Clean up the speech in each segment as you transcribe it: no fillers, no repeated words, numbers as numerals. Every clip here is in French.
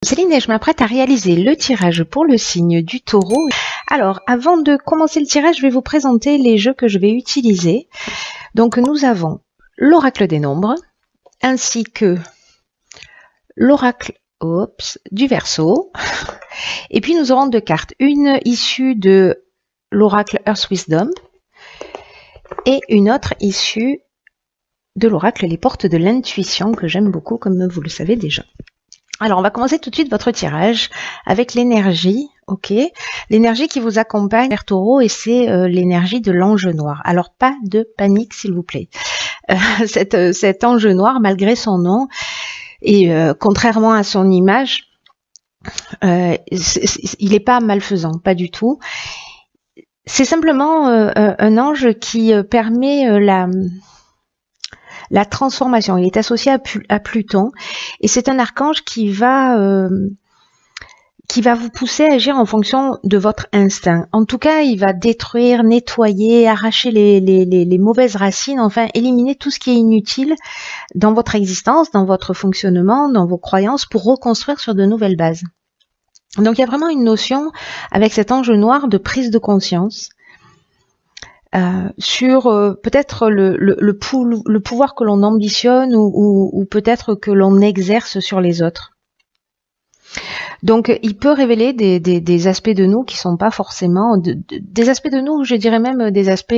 Céline et je m'apprête à réaliser le tirage pour le signe du Taureau. Alors, avant de commencer le tirage, je vais vous présenter les jeux que je vais utiliser. Donc, nous avons l'oracle des nombres, ainsi que l'oracle du Verseau. Et puis, nous aurons deux cartes. Une issue de l'oracle Earth Wisdom et une autre issue de l'oracle Les Portes de l'Intuition, que j'aime beaucoup, comme vous le savez déjà. Alors, on va commencer tout de suite votre tirage avec l'énergie, ok? L'énergie qui vous accompagne, Père Taureau, et c'est l'énergie de l'ange noir. Alors, pas de panique, s'il vous plaît. Cet ange noir, malgré son nom, et contrairement à son image, il n'est pas malfaisant, pas du tout. C'est simplement un ange qui permet la transformation. Il est associé à Pluton et c'est un archange qui va vous pousser à agir en fonction de votre instinct. En tout cas, il va détruire, nettoyer, arracher les mauvaises racines, enfin éliminer tout ce qui est inutile dans votre existence, dans votre fonctionnement, dans vos croyances pour reconstruire sur de nouvelles bases. Donc il y a vraiment une notion avec cet ange noir de prise de conscience. Sur peut-être le pouvoir que l'on ambitionne ou peut-être que l'on exerce sur les autres. Donc, il peut révéler des aspects de nous qui sont pas forcément des aspects de nous, je dirais même des aspects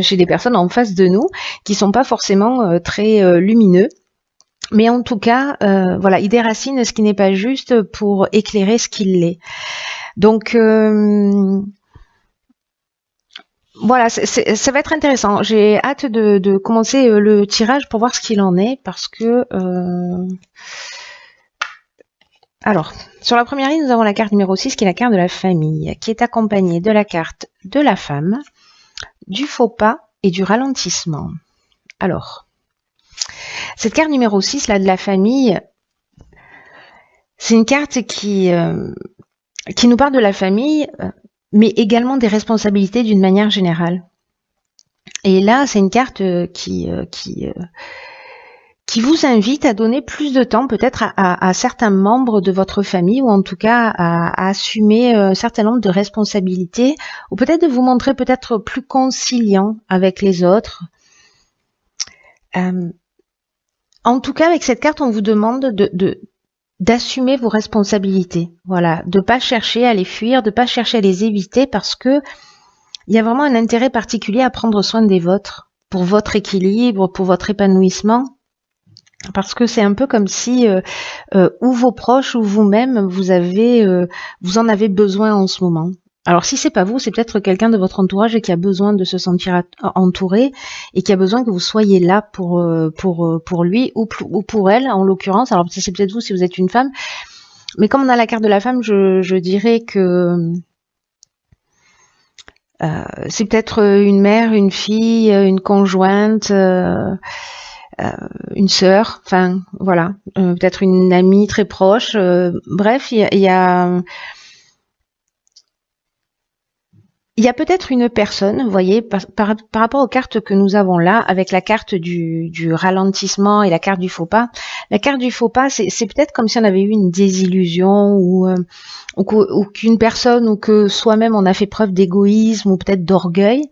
chez des personnes en face de nous qui sont pas forcément très lumineux. Mais en tout cas, voilà, il déracine ce qui n'est pas juste pour éclairer ce qu'il est. Donc voilà, ça va être intéressant. J'ai hâte de commencer le tirage pour voir ce qu'il en est, parce que... Alors, sur la première ligne, nous avons la carte numéro 6, qui est la carte de la famille, qui est accompagnée de la carte de la femme, du faux pas et du ralentissement. Alors, cette carte numéro 6, là, de la famille, c'est une carte qui nous parle de la famille, mais également des responsabilités d'une manière générale. Et là, c'est une carte qui vous invite à donner plus de temps peut-être à certains membres de votre famille, ou en tout cas à assumer un certain nombre de responsabilités, ou peut-être de vous montrer peut-être plus conciliant avec les autres. En tout cas, avec cette carte, on vous demande d'assumer vos responsabilités, voilà, de pas chercher à les fuir, de pas chercher à les éviter, parce que il y a vraiment un intérêt particulier à prendre soin des vôtres, pour votre équilibre, pour votre épanouissement, parce que c'est un peu comme si ou vos proches ou vous-même vous en avez besoin en ce moment. Alors si c'est pas vous, c'est peut-être quelqu'un de votre entourage qui a besoin de se sentir entouré et qui a besoin que vous soyez là pour lui ou pour elle en l'occurrence. Alors c'est peut-être vous si vous êtes une femme, mais comme on a la carte de la femme, je dirais que c'est peut-être une mère, une fille, une conjointe, une sœur, enfin voilà, peut-être une amie très proche. Bref, il y a peut-être une personne, vous voyez, par rapport aux cartes que nous avons là, avec la carte du ralentissement et la carte du faux pas. La carte du faux pas, c'est peut-être comme si on avait eu une désillusion ou qu'une personne ou que soi-même on a fait preuve d'égoïsme ou peut-être d'orgueil.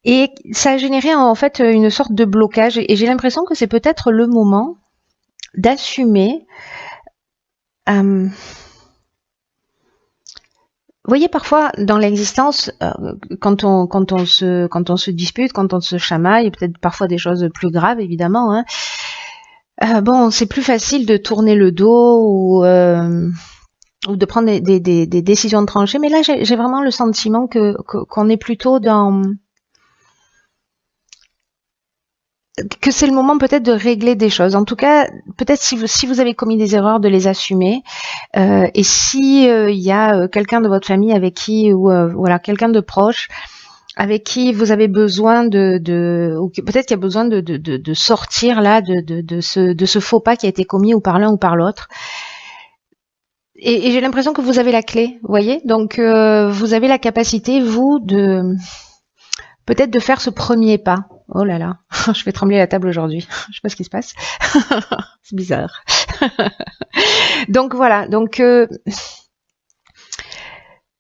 Et ça a généré en fait une sorte de blocage. Et j'ai l'impression que c'est peut-être le moment d'assumer... Vous voyez, parfois dans l'existence, quand on se dispute, quand on se chamaille, et peut-être parfois des choses plus graves évidemment, hein, bon, c'est plus facile de tourner le dos ou de prendre des décisions tranchées. Mais là, j'ai vraiment le sentiment qu'on est plutôt dans... que c'est le moment peut-être de régler des choses. En tout cas, peut-être si vous avez commis des erreurs, de les assumer. Et si il y a quelqu'un de votre famille avec qui, ou voilà, quelqu'un de proche avec qui vous avez besoin ou peut-être qu'il y a besoin de sortir là de ce faux pas qui a été commis ou par l'un ou par l'autre. Et j'ai l'impression que vous avez la clé, vous voyez. Donc vous avez la capacité, vous, peut-être de faire ce premier pas. Oh là là, je fais trembler la table aujourd'hui. Je sais pas ce qui se passe. C'est bizarre. Donc voilà, donc je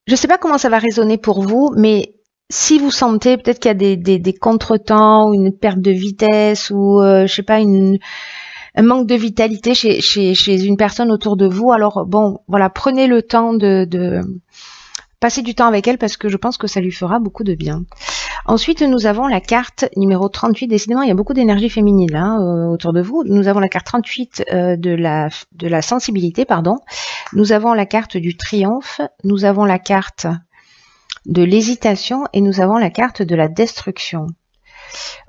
ne sais pas comment ça va résonner pour vous, mais si vous sentez peut-être qu'il y a des contretemps, ou une perte de vitesse, ou je sais pas, un manque de vitalité chez une personne autour de vous, alors bon, voilà, prenez le temps de passer du temps avec elle parce que je pense que ça lui fera beaucoup de bien. Ensuite, nous avons la carte numéro 38. Décidément, il y a beaucoup d'énergie féminine là, autour de vous. Nous avons la carte 38 de la sensibilité, pardon. Nous avons la carte du triomphe. Nous avons la carte de l'hésitation et nous avons la carte de la destruction.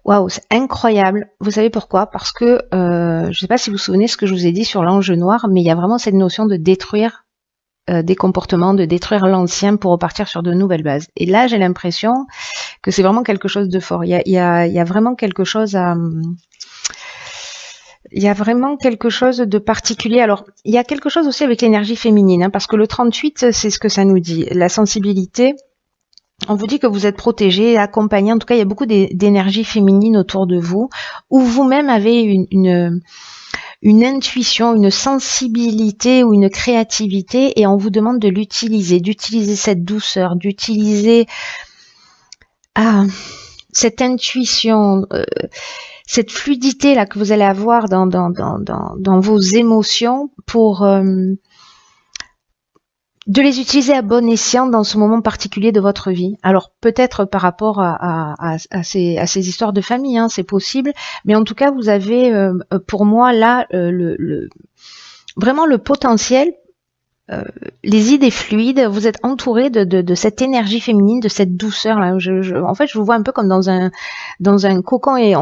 Waouh, c'est incroyable. Vous savez pourquoi? Parce que je ne sais pas si vous vous souvenez ce que je vous ai dit sur l'ange noir, mais il y a vraiment cette notion de détruire des comportements, de détruire l'ancien pour repartir sur de nouvelles bases. Et là, j'ai l'impression que c'est vraiment quelque chose de fort. Il y a vraiment quelque chose à... Il y a vraiment quelque chose de particulier. Alors, il y a quelque chose aussi avec l'énergie féminine, hein, parce que le 38, c'est ce que ça nous dit. La sensibilité, on vous dit que vous êtes protégé, accompagné. En tout cas, il y a beaucoup d'énergie féminine autour de vous, où vous-même avez une intuition, une sensibilité ou une créativité, et on vous demande de l'utiliser, d'utiliser cette douceur, d'utiliser cette intuition, cette fluidité là que vous allez avoir dans vos émotions pour de les utiliser à bon escient dans ce moment particulier de votre vie. Alors peut-être par rapport à ces histoires de famille, hein, c'est possible, mais en tout cas vous avez pour moi là vraiment le potentiel, les idées fluides, vous êtes entouré de cette énergie féminine, de cette douceur là. En fait, je vous vois un peu comme dans un cocon et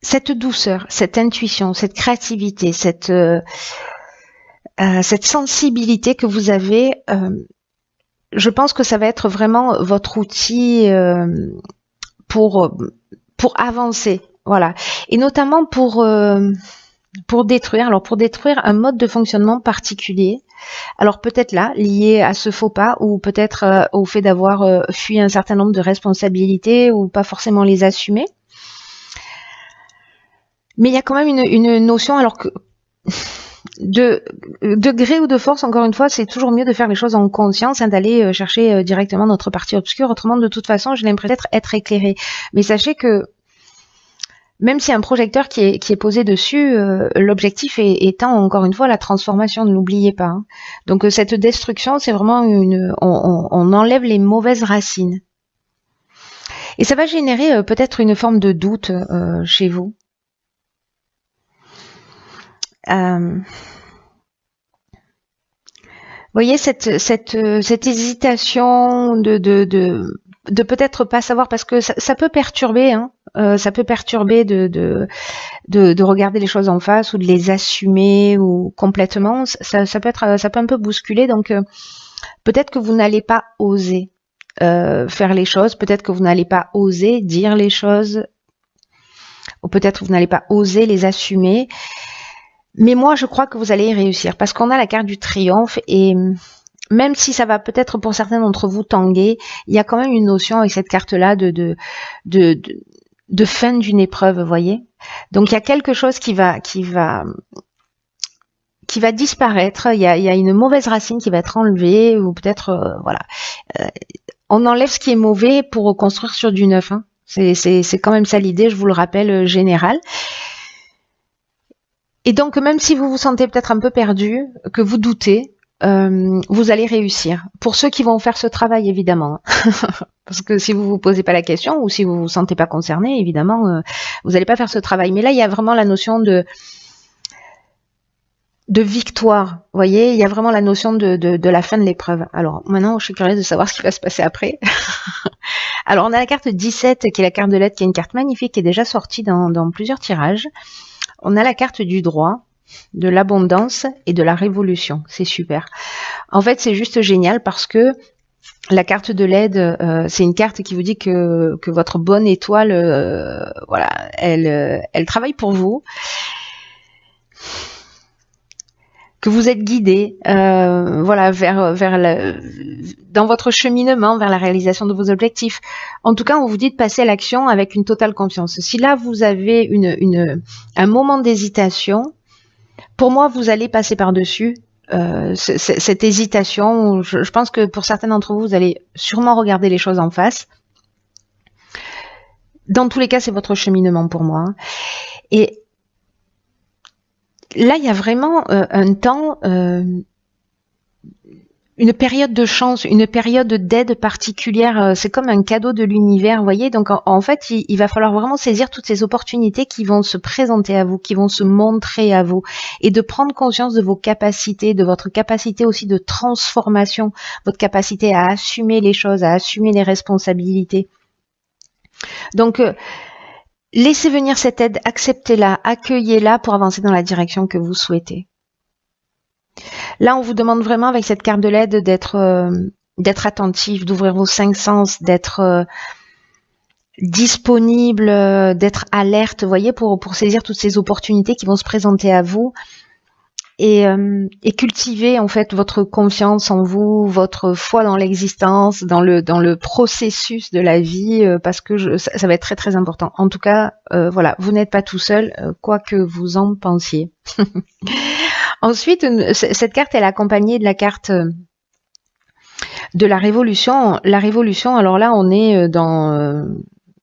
cette douceur, cette intuition, cette créativité, cette sensibilité que vous avez, je pense que ça va être vraiment votre outil pour avancer, voilà, et notamment pour détruire. Alors pour détruire un mode de fonctionnement particulier. Alors peut-être là, lié à ce faux pas, ou peut-être au fait d'avoir fui un certain nombre de responsabilités ou pas forcément les assumer. Mais il y a quand même une notion, alors que de gré ou de force, encore une fois, c'est toujours mieux de faire les choses en conscience, hein, d'aller chercher directement notre partie obscure. Autrement, de toute façon, j'ai l'impression d'être éclairée. Mais sachez que même s'il y a un projecteur qui est posé dessus, l'objectif étant encore une fois la transformation, ne l'oubliez pas. Hein. Donc cette destruction, c'est vraiment on enlève les mauvaises racines. Et ça va générer peut-être une forme de doute chez vous. Vous voyez cette hésitation de peut-être pas savoir, parce que ça peut perturber, hein, ça peut perturber de regarder les choses en face ou de les assumer ou complètement. Ça peut un peu bousculer. Donc peut-être que vous n'allez pas oser faire les choses, peut-être que vous n'allez pas oser dire les choses, ou peut-être que vous n'allez pas oser les assumer. Mais moi, je crois que vous allez y réussir, parce qu'on a la carte du triomphe, et même si ça va peut-être pour certains d'entre vous tanguer, il y a quand même une notion avec cette carte-là de fin d'une épreuve, vous voyez. Donc il y a quelque chose qui va disparaître. Il y a une mauvaise racine qui va être enlevée, ou peut-être voilà. On enlève ce qui est mauvais pour reconstruire sur du neuf. Hein. C'est quand même ça l'idée, je vous le rappelle, générale. Et donc, même si vous vous sentez peut-être un peu perdu, que vous doutez, vous allez réussir. Pour ceux qui vont faire ce travail, évidemment. Parce que si vous vous posez pas la question, ou si vous vous sentez pas concerné, évidemment, vous n'allez pas faire ce travail. Mais là, il y a vraiment la notion de victoire. Vous voyez, il y a vraiment la notion de la fin de l'épreuve. Alors, maintenant, je suis curieuse de savoir ce qui va se passer après. Alors, on a la carte 17, qui est la carte de l'aide, qui est une carte magnifique, qui est déjà sortie dans plusieurs tirages. On a la carte du droit, de l'abondance et de la révolution. C'est super. En fait, c'est juste génial parce que la carte de l'aide, c'est une carte qui vous dit que votre bonne étoile, voilà, elle travaille pour vous. que vous êtes guidé, voilà, dans votre cheminement vers la réalisation de vos objectifs. En tout cas, on vous dit de passer à l'action avec une totale confiance. Si là vous avez un moment d'hésitation, pour moi, vous allez passer par-dessus cette hésitation. Je pense que pour certains d'entre vous, vous allez sûrement regarder les choses en face. Dans tous les cas, c'est votre cheminement pour moi. Et là, il y a vraiment un temps, une période de chance, une période d'aide particulière. C'est comme un cadeau de l'univers, vous voyez. Donc, en fait, il va falloir vraiment saisir toutes ces opportunités qui vont se présenter à vous, qui vont se montrer à vous, et de prendre conscience de vos capacités, de votre capacité aussi de transformation, votre capacité à assumer les choses, à assumer les responsabilités. Donc, laissez venir cette aide, acceptez-la, accueillez-la pour avancer dans la direction que vous souhaitez. Là, on vous demande vraiment avec cette carte de l'aide d'être attentif, d'ouvrir vos 5 sens, d'être disponible, d'être alerte, vous voyez, pour saisir toutes ces opportunités qui vont se présenter à vous. Et cultiver en fait votre confiance en vous, votre foi dans l'existence, dans le processus de la vie, parce que ça va être très très important. En tout cas, voilà, vous n'êtes pas tout seul, quoi que vous en pensiez. Ensuite, cette carte elle est accompagnée de la carte de la révolution. La révolution, alors là, on est dans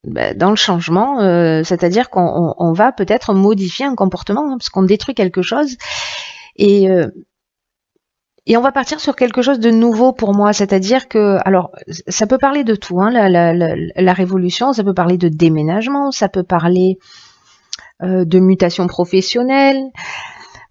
le changement, c'est-à-dire qu'on va peut-être modifier un comportement, hein, parce qu'on détruit quelque chose. Et on va partir sur quelque chose de nouveau pour moi, c'est-à-dire que, alors, ça peut parler de tout, hein, la révolution, ça peut parler de déménagement, ça peut parler de mutation professionnelle.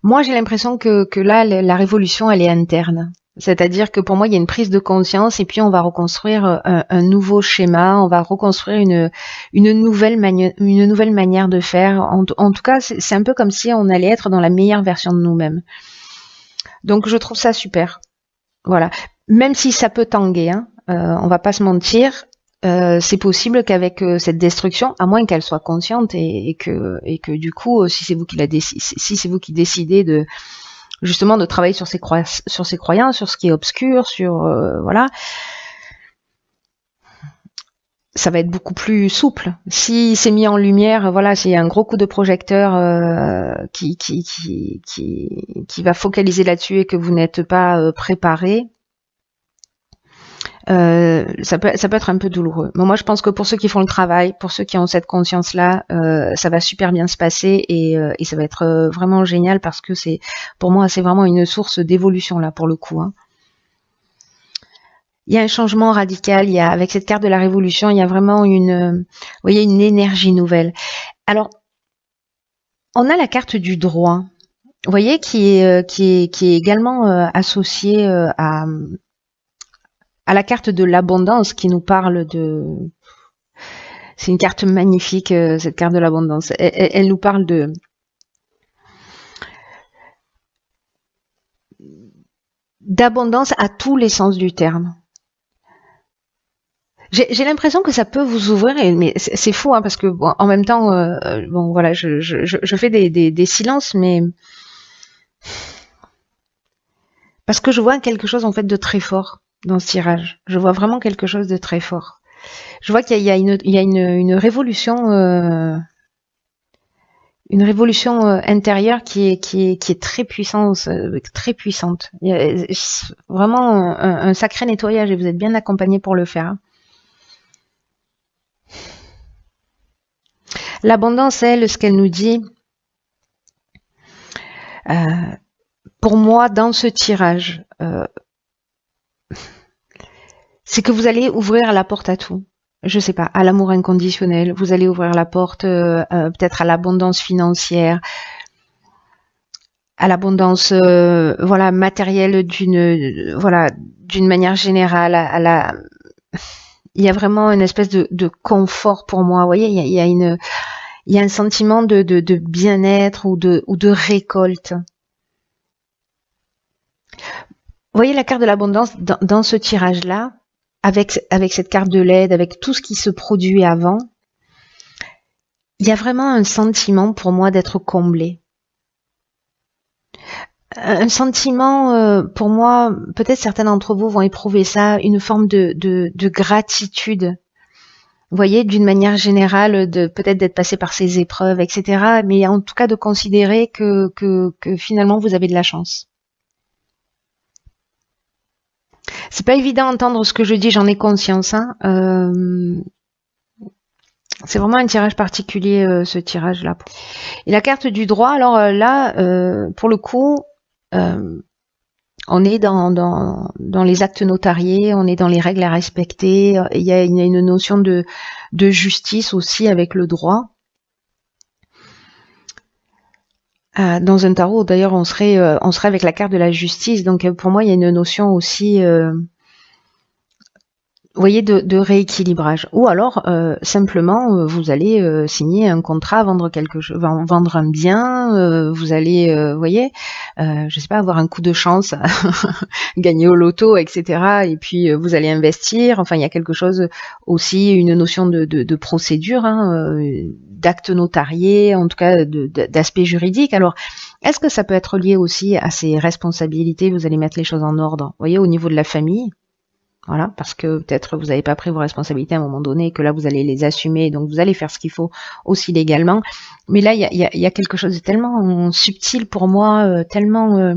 Moi, j'ai l'impression que là, la révolution, elle est interne. C'est-à-dire que pour moi, il y a une prise de conscience et puis on va reconstruire un nouveau schéma, on va reconstruire une nouvelle manière de faire. En tout cas, c'est un peu comme si on allait être dans la meilleure version de nous-mêmes. Donc, je trouve ça super. Voilà. Même si ça peut tanguer, hein, on va pas se mentir, c'est possible qu'avec cette destruction, à moins qu'elle soit consciente et que du coup, si c'est vous qui décidez de justement de travailler sur ses croyances, sur ce qui est obscur, voilà, ça va être beaucoup plus souple. Si c'est mis en lumière, voilà, s'il y a un gros coup de projecteur qui va focaliser là-dessus et que vous n'êtes pas préparé, ça peut être un peu douloureux. Mais moi, je pense que pour ceux qui font le travail, pour ceux qui ont cette conscience-là, ça va super bien se passer et ça va être vraiment génial parce que pour moi, c'est vraiment une source d'évolution là pour le coup. Hein. Il y a un changement radical. Avec cette carte de la révolution, il y a vraiment une énergie nouvelle. Alors, on a la carte du droit, vous voyez, qui est également associée à la carte de l'abondance qui nous parle de... C'est une carte magnifique, cette carte de l'abondance. Elle nous parle d'abondance à tous les sens du terme. J'ai l'impression que ça peut vous ouvrir, mais c'est fou, hein, parce que bon, en même temps, bon voilà, je fais des silences, mais parce que je vois quelque chose en fait de très fort dans ce tirage. Je vois vraiment quelque chose de très fort. Je vois qu'il y a une révolution, intérieure qui est très puissante, très puissante. Il y a vraiment un sacré nettoyage et vous êtes bien accompagné pour le faire. L'abondance, elle, ce qu'elle nous dit, pour moi, dans ce tirage, c'est que vous allez ouvrir la porte à tout. Je sais pas, à l'amour inconditionnel. Vous allez ouvrir la porte peut-être à l'abondance financière, à l'abondance voilà matérielle d'une manière générale. Il y a vraiment une espèce de confort pour moi. Vous voyez, il y a un sentiment de bien-être ou de récolte. Vous voyez la carte de l'abondance dans ce tirage-là, avec cette carte de l'aide, avec tout ce qui se produit avant, il y a vraiment un sentiment pour moi d'être comblé. un sentiment, pour moi, peut-être certains d'entre vous vont éprouver ça, une forme de gratitude. Vous voyez, d'une manière générale, de peut-être d'être passé par ces épreuves, etc. Mais en tout cas, de considérer que finalement, vous avez de la chance. C'est pas évident d'entendre ce que je dis, j'en ai conscience. Hein. C'est vraiment un tirage particulier, ce tirage-là. Et la carte du droit, alors là, pour le coup, on est dans les actes notariés, on est dans les règles à respecter. Il y a une notion de justice aussi avec le droit. Dans un tarot, d'ailleurs, on serait avec la carte de la justice. Donc, pour moi, il y a une notion aussi, vous voyez, de rééquilibrage. Ou alors, simplement, vous allez signer un contrat, vendre quelque chose, vendre un bien. Vous allez, vous voyez, je sais pas, avoir un coup de chance, gagner au loto, etc. Et puis, vous allez investir. Enfin, il y a quelque chose aussi, une notion de procédure, hein, d'acte notarié, en tout cas d'aspect juridique. Alors, est-ce que ça peut être lié aussi à ces responsabilités? Vous allez mettre les choses en ordre, vous voyez, au niveau de la famille. Voilà, parce que peut-être vous n'avez pas pris vos responsabilités à un moment donné et que là vous allez les assumer, donc vous allez faire ce qu'il faut aussi légalement. Mais là, il y a quelque chose de tellement subtil pour moi, tellement...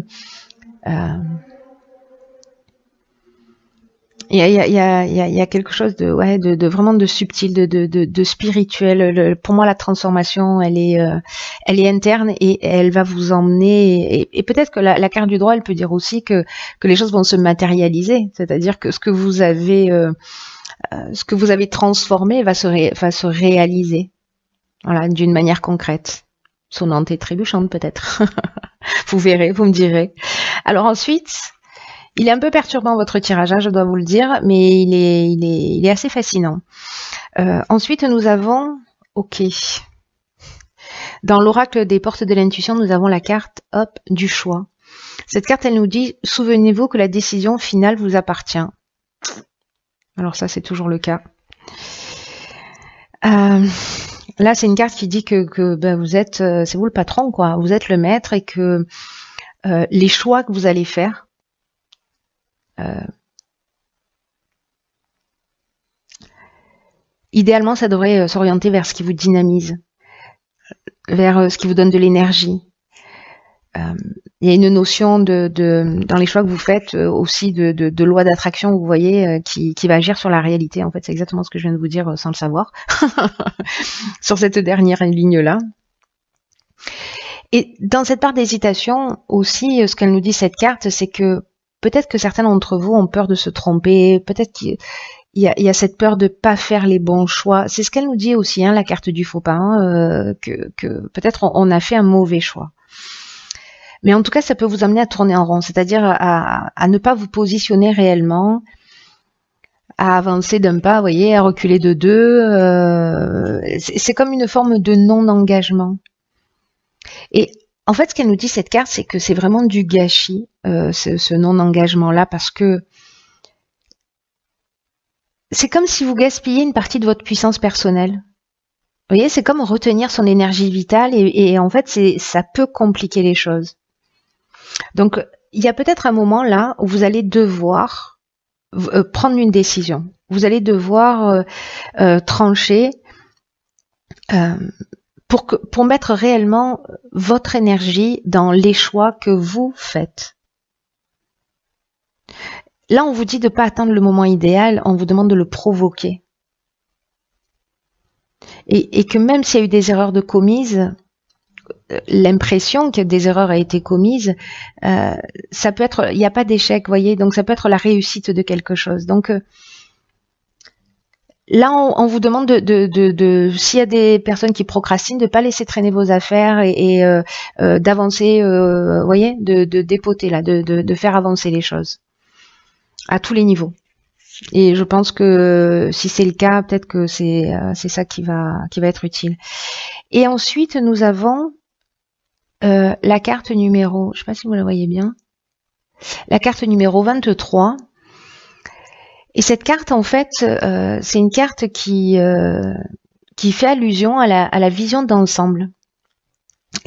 il y a quelque chose de vraiment de subtil, de spirituel. Pour moi, la transformation, elle est interne et elle va vous emmener. Et peut-être que la carte du droit, elle peut dire aussi que les choses vont se matérialiser, c'est-à-dire que ce que vous avez transformé va se réaliser, voilà, d'une manière concrète, sonnante et trébuchante peut-être. Vous verrez, vous me direz. Alors ensuite. Il est un peu perturbant votre tirage, je dois vous le dire, mais il est assez fascinant. Ensuite, nous avons, ok, dans l'oracle des portes de l'intuition, nous avons la carte, hop, du choix. Cette carte, elle nous dit, souvenez-vous que la décision finale vous appartient. Alors ça, c'est toujours le cas. Là, c'est une carte qui dit que ben, vous êtes, c'est vous le patron, quoi. Vous êtes le maître et que les choix que vous allez faire, idéalement, ça devrait s'orienter vers ce qui vous dynamise, vers ce qui vous donne de l'énergie. Il y a une notion dans les choix que vous faites aussi de loi d'attraction, vous voyez, qui va agir sur la réalité. En fait, c'est exactement ce que je viens de vous dire sans le savoir, sur cette dernière ligne-là. Et dans cette part d'hésitation aussi, ce qu'elle nous dit cette carte, c'est que peut-être que certains d'entre vous ont peur de se tromper, peut-être qu'il y a cette peur de pas faire les bons choix. C'est ce qu'elle nous dit aussi, hein, la carte du faux pas, hein, que peut-être on a fait un mauvais choix. Mais en tout cas, ça peut vous amener à tourner en rond, c'est-à-dire à ne pas vous positionner réellement, à avancer d'un pas, vous voyez, à reculer de deux. C'est comme une forme de non-engagement. Et en fait, ce qu'elle nous dit, cette carte, c'est que c'est vraiment du gâchis, ce non-engagement-là, parce que c'est comme si vous gaspilliez une partie de votre puissance personnelle. Vous voyez, c'est comme retenir son énergie vitale et en fait, ça peut compliquer les choses. Donc, il y a peut-être un moment là où vous allez devoir prendre une décision. Vous allez devoir trancher pour mettre réellement votre énergie dans les choix que vous faites. Là, on vous dit de ne pas attendre le moment idéal, on vous demande de le provoquer. Et que même s'il y a eu des erreurs commises, l'impression que des erreurs ont été commises, ça peut être, il n'y a pas d'échec, vous voyez, donc ça peut être la réussite de quelque chose. Donc là, on vous demande s'il y a des personnes qui procrastinent, de ne pas laisser traîner vos affaires et d'avancer, vous voyez, de dépoter là, de faire avancer les choses à tous les niveaux. Et je pense que si c'est le cas, peut-être que c'est ça qui va être utile. Et ensuite, nous avons la carte numéro, je ne sais pas si vous la voyez bien, la carte numéro 23. Et cette carte, en fait, c'est une carte qui fait allusion à la vision d'ensemble.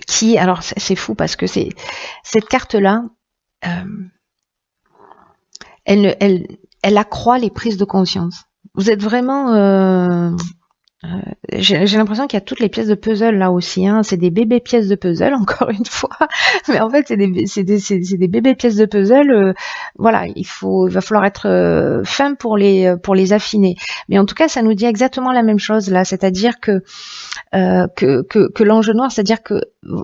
qui, alors c'est fou parce que c'est cette carte-là, elle accroît les prises de conscience. Vous êtes vraiment... j'ai l'impression qu'il y a toutes les pièces de puzzle là aussi, hein. C'est des bébés pièces de puzzle, encore une fois. Mais en fait, c'est des bébés pièces de puzzle. Voilà, il va falloir être fin pour les affiner. Mais en tout cas, ça nous dit exactement la même chose là, c'est-à-dire que l'enjeu noir, c'est-à-dire que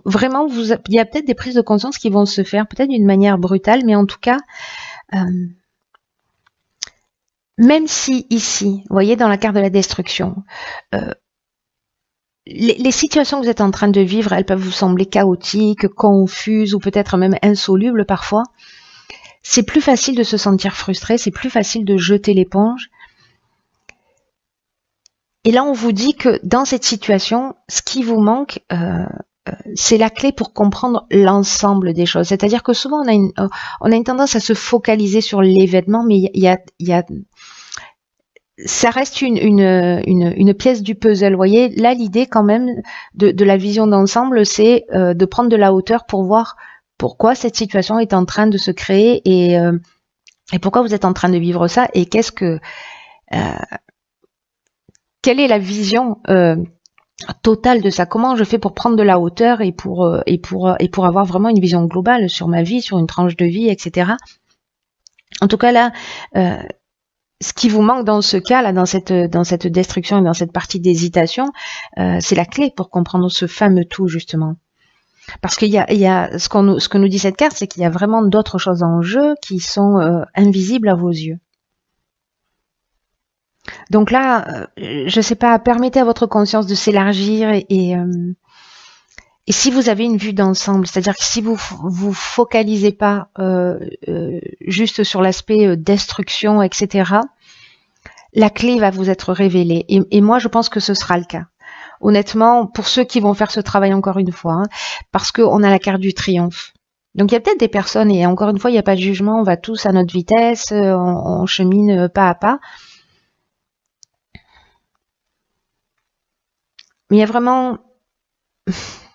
vraiment, il y a peut-être des prises de conscience qui vont se faire, peut-être d'une manière brutale, mais en tout cas, même si ici, vous voyez, dans la carte de la destruction, les situations que vous êtes en train de vivre, elles peuvent vous sembler chaotiques, confuses ou peut-être même insolubles parfois. C'est plus facile de se sentir frustré, c'est plus facile de jeter l'éponge. Et là, on vous dit que dans cette situation, ce qui vous manque, c'est la clé pour comprendre l'ensemble des choses. C'est-à-dire que souvent, on a une tendance à se focaliser sur l'événement, mais ça reste une pièce du puzzle. Vous voyez, là, l'idée quand même de la vision d'ensemble, c'est de prendre de la hauteur pour voir pourquoi cette situation est en train de se créer et pourquoi vous êtes en train de vivre ça et quelle est la vision totale de ça. Comment je fais pour prendre de la hauteur et pour avoir vraiment une vision globale sur ma vie, sur une tranche de vie, etc. En tout cas là, ce qui vous manque dans ce cas là, dans cette destruction et dans cette partie d'hésitation, c'est la clé pour comprendre ce fameux tout justement. Parce qu'il y a ce que nous dit cette carte, c'est qu'il y a vraiment d'autres choses en jeu qui sont invisibles à vos yeux. Donc là, je sais pas, permettez à votre conscience de s'élargir et si vous avez une vue d'ensemble, c'est-à-dire que si vous focalisez pas juste sur l'aspect destruction, etc., la clé va vous être révélée. Et moi, je pense que ce sera le cas. Honnêtement, pour ceux qui vont faire ce travail encore une fois, hein, parce qu'on a la carte du triomphe. Donc il y a peut-être des personnes, et encore une fois, il n'y a pas de jugement, on va tous à notre vitesse, on chemine pas à pas. Mais il y a vraiment...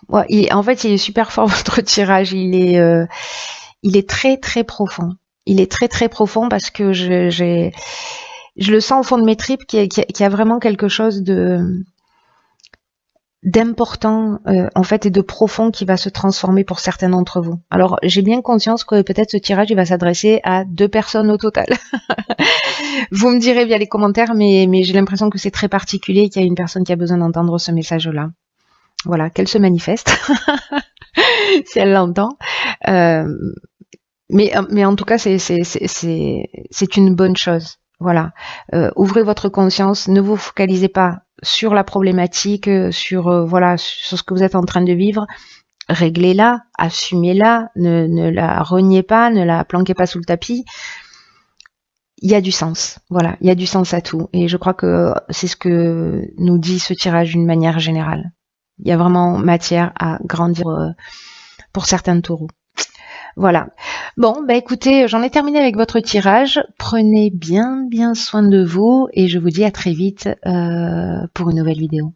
Ouais, en fait, il est super fort votre tirage. Il est très très profond. Il est très très profond parce que je le sens au fond de mes tripes qu'il y a vraiment quelque chose d'important en fait et de profond qui va se transformer pour certains d'entre vous. Alors j'ai bien conscience que peut-être ce tirage il va s'adresser à 2 personnes au total. Vous me direz via les commentaires, mais j'ai l'impression que c'est très particulier, qu'il y a une personne qui a besoin d'entendre ce message-là. Voilà, qu'elle se manifeste, si elle l'entend. Mais en tout cas, c'est une bonne chose. Voilà, ouvrez votre conscience, ne vous focalisez pas sur la problématique, sur ce que vous êtes en train de vivre. Réglez-la, assumez-la, ne la reniez pas, ne la planquez pas sous le tapis. Il y a du sens, voilà, il y a du sens à tout. Et je crois que c'est ce que nous dit ce tirage d'une manière générale. Il y a vraiment matière à grandir pour certains taureaux. Voilà. Bon, bah écoutez, j'en ai terminé avec votre tirage. Prenez bien soin de vous et je vous dis à très vite pour une nouvelle vidéo.